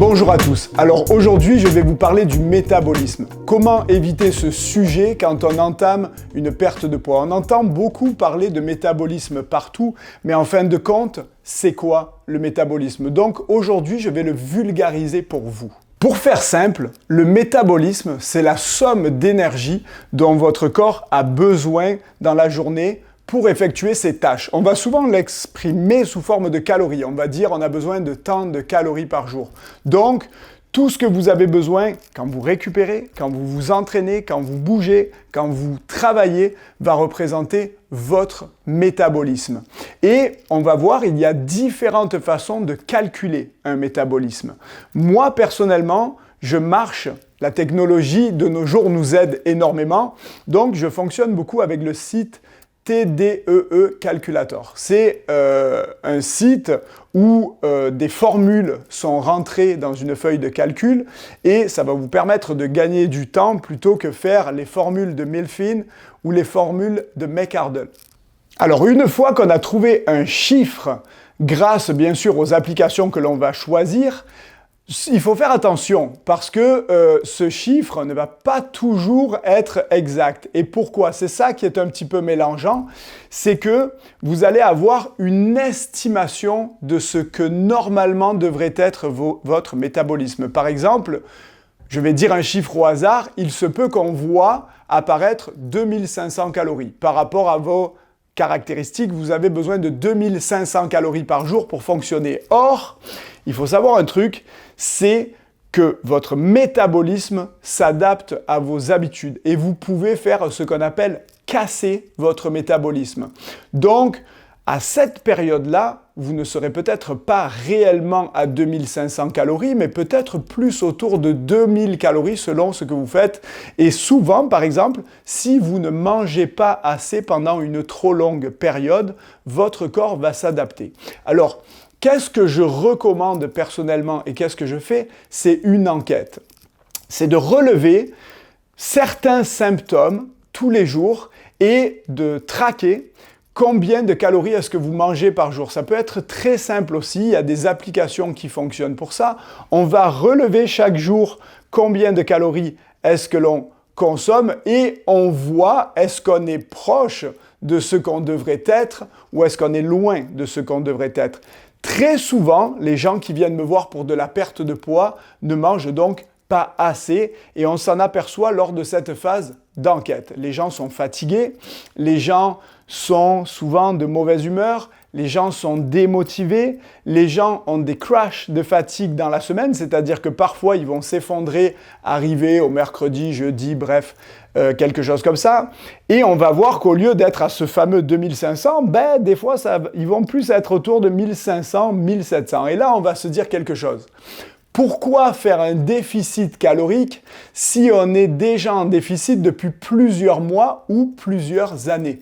Bonjour à tous. Alors aujourd'hui, je vais vous parler du métabolisme. Comment éviter ce sujet quand on entame une perte de poids? On entend beaucoup parler de métabolisme partout, mais en fin de compte, c'est quoi le métabolisme? Donc aujourd'hui, je vais le vulgariser pour vous. Pour faire simple, le métabolisme, c'est la somme d'énergie dont votre corps a besoin dans la journée pour effectuer ses tâches. On va souvent l'exprimer sous forme de calories. On va dire on a besoin de tant de calories par jour. Donc, tout ce que vous avez besoin quand vous récupérez, quand vous vous entraînez, quand vous bougez, quand vous travaillez, va représenter votre métabolisme. Et on va voir, il y a différentes façons de calculer un métabolisme. Moi, personnellement, je marche. La technologie de nos jours nous aide énormément. Donc, je fonctionne beaucoup avec le site TDEE Calculator. C'est un site où des formules sont rentrées dans une feuille de calcul et ça va vous permettre de gagner du temps plutôt que faire les formules de Milfin ou les formules de McArdle. Alors une fois qu'on a trouvé un chiffre, grâce bien sûr aux applications que l'on va choisir, il faut faire attention parce que ce chiffre ne va pas toujours être exact. Et pourquoi? C'est ça qui est un petit peu mélangeant, c'est que vous allez avoir une estimation de ce que normalement devrait être votre métabolisme. Par exemple, je vais dire un chiffre au hasard, il se peut qu'on voit apparaître 2500 calories. Par rapport à vos caractéristiques, vous avez besoin de 2500 calories par jour pour fonctionner. Or, il faut savoir un truc, c'est que votre métabolisme s'adapte à vos habitudes et vous pouvez faire ce qu'on appelle casser votre métabolisme. Donc, à cette période-là, vous ne serez peut-être pas réellement à 2500 calories, mais peut-être plus autour de 2000 calories selon ce que vous faites. Et souvent, par exemple, si vous ne mangez pas assez pendant une trop longue période, votre corps va s'adapter. Alors, qu'est-ce que je recommande personnellement et qu'est-ce que je fais? C'est une enquête. C'est de relever certains symptômes tous les jours et de traquer combien de calories est-ce que vous mangez par jour. Ça peut être très simple aussi, il y a des applications qui fonctionnent pour ça. On va relever chaque jour combien de calories est-ce que l'on consomme et on voit est-ce qu'on est proche de ce qu'on devrait être ou est-ce qu'on est loin de ce qu'on devrait être. Très souvent, les gens qui viennent me voir pour de la perte de poids ne mangent donc pas assez et on s'en aperçoit lors de cette phase d'enquête. Les gens sont fatigués, les gens sont souvent de mauvaise humeur, les gens sont démotivés, les gens ont des crashs de fatigue dans la semaine, c'est-à-dire que parfois ils vont s'effondrer, arriver au mercredi, jeudi, bref, quelque chose comme ça. Et on va voir qu'au lieu d'être à ce fameux 2500, des fois ils vont plus être autour de 1500, 1700. Et là, on va se dire quelque chose. Pourquoi faire un déficit calorique si on est déjà en déficit depuis plusieurs mois ou plusieurs années?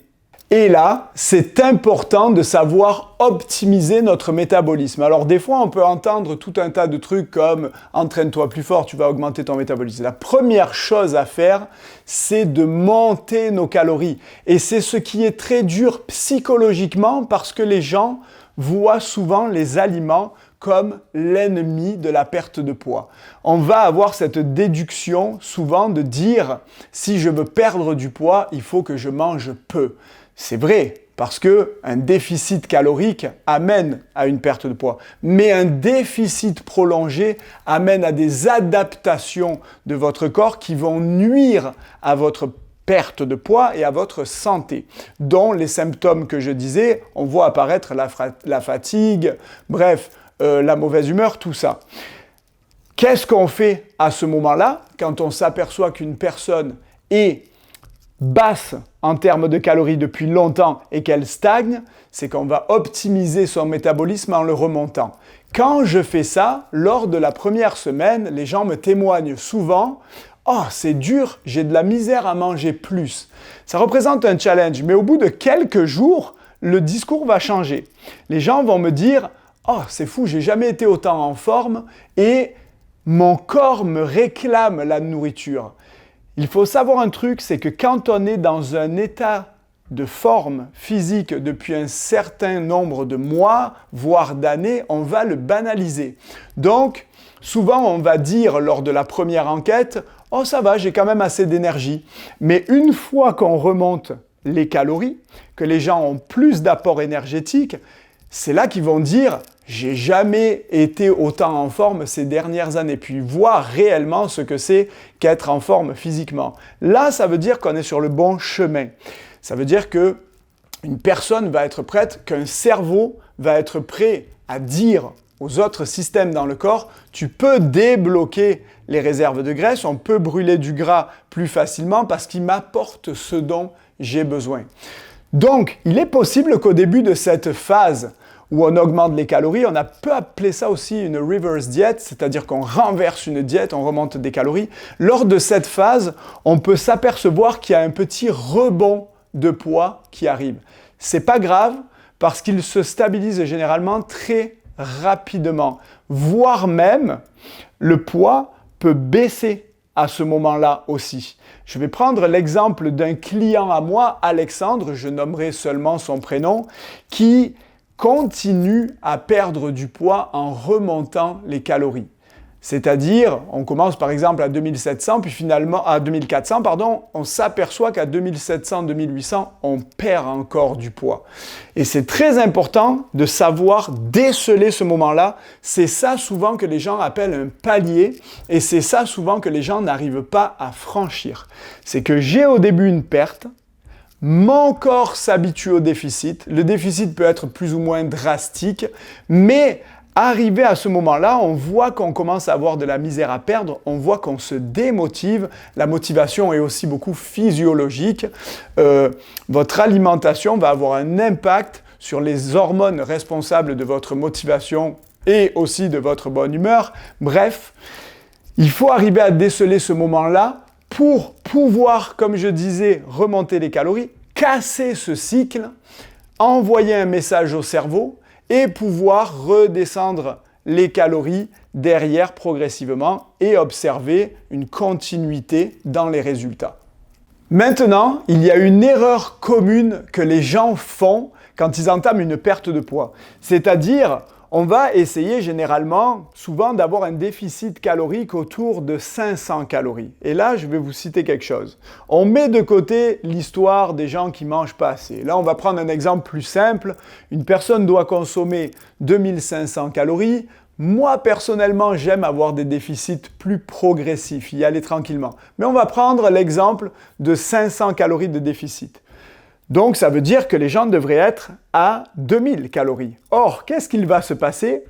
Et là, c'est important de savoir optimiser notre métabolisme. Alors des fois, on peut entendre tout un tas de trucs comme « entraîne-toi plus fort, tu vas augmenter ton métabolisme ». La première chose à faire, c'est de monter nos calories. Et c'est ce qui est très dur psychologiquement parce que les gens voient souvent les aliments comme l'ennemi de la perte de poids. On va avoir cette déduction souvent de dire « si je veux perdre du poids, il faut que je mange peu ». C'est vrai, parce qu'un déficit calorique amène à une perte de poids. Mais un déficit prolongé amène à des adaptations de votre corps qui vont nuire à votre perte de poids et à votre santé, dont les symptômes que je disais, on voit apparaître la fatigue, bref, la mauvaise humeur, tout ça. Qu'est-ce qu'on fait à ce moment-là, quand on s'aperçoit qu'une personne est basse en termes de calories depuis longtemps et qu'elle stagne? C'est qu'on va optimiser son métabolisme en le remontant. Quand je fais ça, lors de la première semaine, les gens me témoignent souvent « Oh, c'est dur, j'ai de la misère à manger plus ». Ça représente un challenge, mais au bout de quelques jours, le discours va changer. Les gens vont me dire « Oh, c'est fou, j'ai jamais été autant en forme et mon corps me réclame la nourriture ». Il faut savoir un truc, c'est que quand on est dans un état de forme physique depuis un certain nombre de mois, voire d'années, on va le banaliser. Donc, souvent on va dire lors de la première enquête « Oh ça va, j'ai quand même assez d'énergie ». Mais une fois qu'on remonte les calories, que les gens ont plus d'apport énergétique, c'est là qu'ils vont dire « J'ai jamais été autant en forme ces dernières années », puis voir réellement ce que c'est qu'être en forme physiquement. Là, ça veut dire qu'on est sur le bon chemin. Ça veut dire que une personne va être prête, qu'un cerveau va être prêt à dire aux autres systèmes dans le corps, tu peux débloquer les réserves de graisse, on peut brûler du gras plus facilement parce qu'il m'apporte ce dont j'ai besoin. Donc, il est possible qu'au début de cette phase où on augmente les calories, on peut appeler ça aussi une reverse diet, c'est-à-dire qu'on renverse une diète, on remonte des calories. Lors de cette phase, on peut s'apercevoir qu'il y a un petit rebond de poids qui arrive. C'est pas grave parce qu'il se stabilise généralement très rapidement, voire même le poids peut baisser à ce moment-là aussi. Je vais prendre l'exemple d'un client à moi, Alexandre, je nommerai seulement son prénom, qui continue à perdre du poids en remontant les calories. C'est-à-dire, on commence par exemple à 2700, puis finalement à 2400, on s'aperçoit qu'à 2700, 2800, on perd encore du poids. Et c'est très important de savoir déceler ce moment-là. C'est ça souvent que les gens appellent un palier, et c'est ça souvent que les gens n'arrivent pas à franchir. C'est que j'ai au début une perte, mon corps s'habitue au déficit, le déficit peut être plus ou moins drastique, mais arrivé à ce moment-là, on voit qu'on commence à avoir de la misère à perdre, on voit qu'on se démotive, la motivation est aussi beaucoup physiologique, votre alimentation va avoir un impact sur les hormones responsables de votre motivation et aussi de votre bonne humeur. Bref, il faut arriver à déceler ce moment-là pour pouvoir, comme je disais, remonter les calories, casser ce cycle, envoyer un message au cerveau et pouvoir redescendre les calories derrière progressivement et observer une continuité dans les résultats. Maintenant, il y a une erreur commune que les gens font quand ils entament une perte de poids. C'est-à-dire, on va essayer généralement, souvent, d'avoir un déficit calorique autour de 500 calories. Et là, je vais vous citer quelque chose. On met de côté l'histoire des gens qui ne mangent pas assez. Là, on va prendre un exemple plus simple. Une personne doit consommer 2500 calories. Moi, personnellement, j'aime avoir des déficits plus progressifs, y aller tranquillement. Mais on va prendre l'exemple de 500 calories de déficit. Donc, ça veut dire que les gens devraient être à 2000 calories. Or, qu'est-ce qu'il va se passer?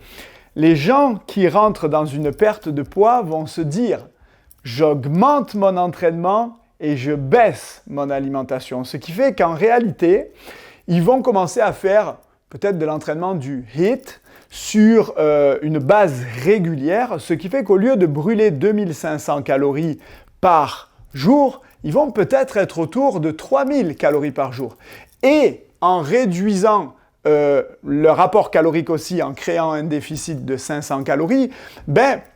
Les gens qui rentrent dans une perte de poids vont se dire « j'augmente mon entraînement et je baisse mon alimentation ». Ce qui fait qu'en réalité, ils vont commencer à faire peut-être de l'entraînement du HIIT sur une base régulière, ce qui fait qu'au lieu de brûler 2500 calories par jour, ils vont peut-être être autour de 3000 calories par jour. Et en réduisant le rapport calorique aussi, en créant un déficit de 500 calories,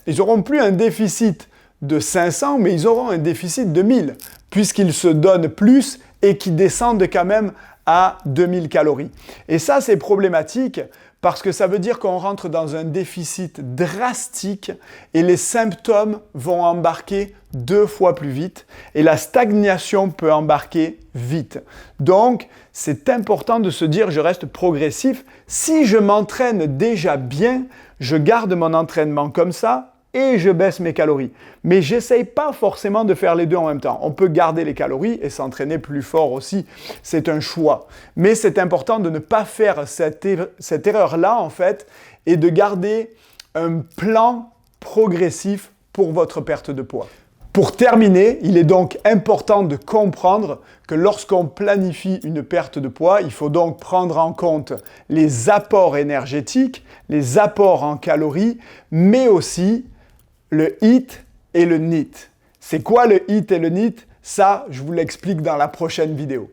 ils n'auront plus un déficit de 500, mais ils auront un déficit de 1000, puisqu'ils se donnent plus et qu'ils descendent quand même à 2000 calories. Et ça, c'est problématique parce que ça veut dire qu'on rentre dans un déficit drastique et les symptômes vont embarquer 2 fois plus vite et la stagnation peut embarquer vite. Donc, c'est important de se dire, je reste progressif. Si je m'entraîne déjà bien, je garde mon entraînement comme ça et je baisse mes calories. Mais j'essaye pas forcément de faire les deux en même temps. On peut garder les calories et s'entraîner plus fort aussi. C'est un choix. Mais c'est important de ne pas faire cette erreur-là, en fait, et de garder un plan progressif pour votre perte de poids. Pour terminer, il est donc important de comprendre que lorsqu'on planifie une perte de poids, il faut donc prendre en compte les apports énergétiques, les apports en calories, mais aussi le HIIT et le NEAT. C'est quoi le HIIT et le NEAT? Ça, je vous l'explique dans la prochaine vidéo.